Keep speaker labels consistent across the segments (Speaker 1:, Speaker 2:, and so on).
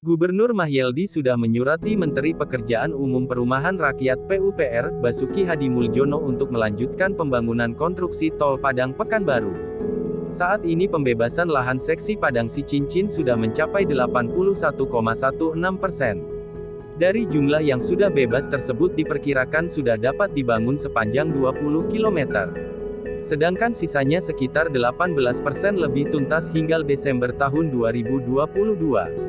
Speaker 1: Gubernur Mahyeldi sudah menyurati Menteri Pekerjaan Umum Perumahan Rakyat (PUPR), Basuki Hadimuljono untuk melanjutkan pembangunan konstruksi tol Padang Pekanbaru. Saat ini pembebasan lahan seksi Padang Sicincin sudah mencapai 81,16%. Dari jumlah yang sudah bebas tersebut diperkirakan sudah dapat dibangun sepanjang 20 km. Sedangkan sisanya sekitar 18% lebih tuntas hingga Desember tahun 2022.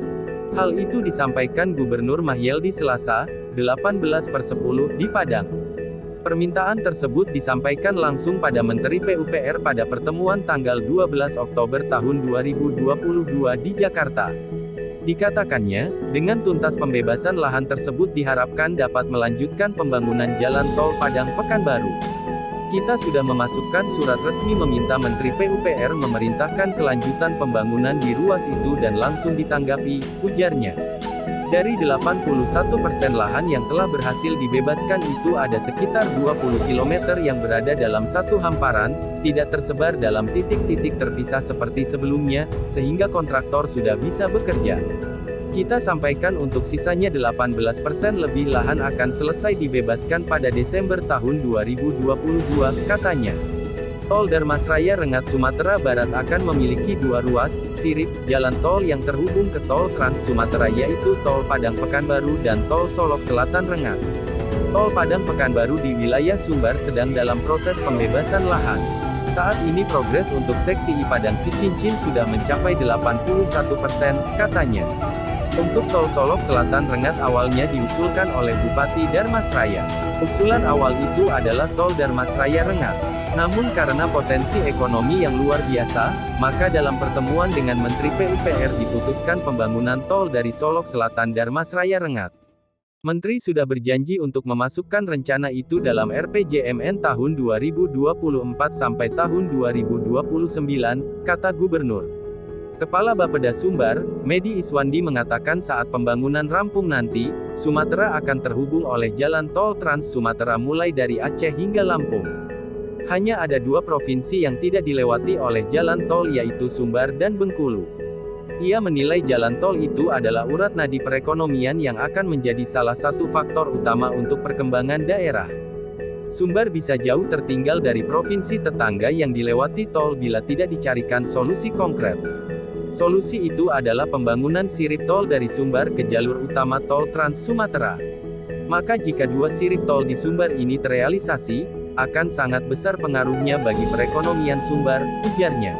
Speaker 1: Hal itu disampaikan Gubernur Mahyeldi Selasa, 18/10, di Padang. Permintaan tersebut disampaikan langsung pada Menteri PUPR pada pertemuan tanggal 12 Oktober tahun 2022 di Jakarta. Dikatakannya, dengan tuntas pembebasan lahan tersebut diharapkan dapat melanjutkan pembangunan jalan tol Padang Pekanbaru. Kita sudah memasukkan surat resmi meminta Menteri PUPR memerintahkan kelanjutan pembangunan di ruas itu dan langsung ditanggapi, ujarnya. Dari 81% lahan yang telah berhasil dibebaskan itu ada sekitar 20 km yang berada dalam satu hamparan, tidak tersebar dalam titik-titik terpisah seperti sebelumnya, sehingga kontraktor sudah bisa bekerja. Kita sampaikan untuk sisanya 18% lebih lahan akan selesai dibebaskan pada Desember tahun 2022, katanya. Tol Darmasraya Rengat Sumatera Barat akan memiliki dua ruas, sirip, jalan tol yang terhubung ke tol Trans Sumatera yaitu Tol Padang Pekanbaru dan Tol Solok Selatan Rengat. Tol Padang Pekanbaru di wilayah Sumbar sedang dalam proses pembebasan lahan. Saat ini progres untuk seksi I Padang Sicincin sudah mencapai 81%, katanya. Untuk Tol Solok Selatan Rengat awalnya diusulkan oleh Bupati Darmasraya. Usulan awal itu adalah Tol Darmasraya Rengat. Namun karena potensi ekonomi yang luar biasa, maka dalam pertemuan dengan Menteri PUPR diputuskan pembangunan tol dari Solok Selatan Darmasraya Rengat. Menteri sudah berjanji untuk memasukkan rencana itu dalam RPJMN tahun 2024 sampai tahun 2029, kata Gubernur. Kepala Bapeda Sumbar, Medi Iswandi mengatakan saat pembangunan rampung nanti, Sumatera akan terhubung oleh jalan tol Trans Sumatera mulai dari Aceh hingga Lampung. Hanya ada dua provinsi yang tidak dilewati oleh jalan tol yaitu Sumbar dan Bengkulu. Ia menilai jalan tol itu adalah urat nadi perekonomian yang akan menjadi salah satu faktor utama untuk perkembangan daerah. Sumbar bisa jauh tertinggal dari provinsi tetangga yang dilewati tol bila tidak dicarikan solusi konkret. Solusi itu adalah pembangunan sirip tol dari Sumbar ke jalur utama tol Trans Sumatera. Maka jika dua sirip tol di Sumbar ini terrealisasi, akan sangat besar pengaruhnya bagi perekonomian Sumbar, ujarnya.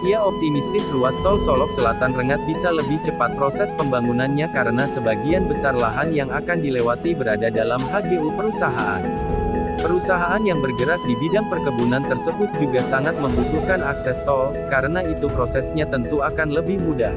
Speaker 1: Ia optimistis ruas tol Solok Selatan Rengat bisa lebih cepat proses pembangunannya karena sebagian besar lahan yang akan dilewati berada dalam HGU perusahaan. Perusahaan yang bergerak di bidang perkebunan tersebut juga sangat membutuhkan akses tol, karena itu prosesnya tentu akan lebih mudah.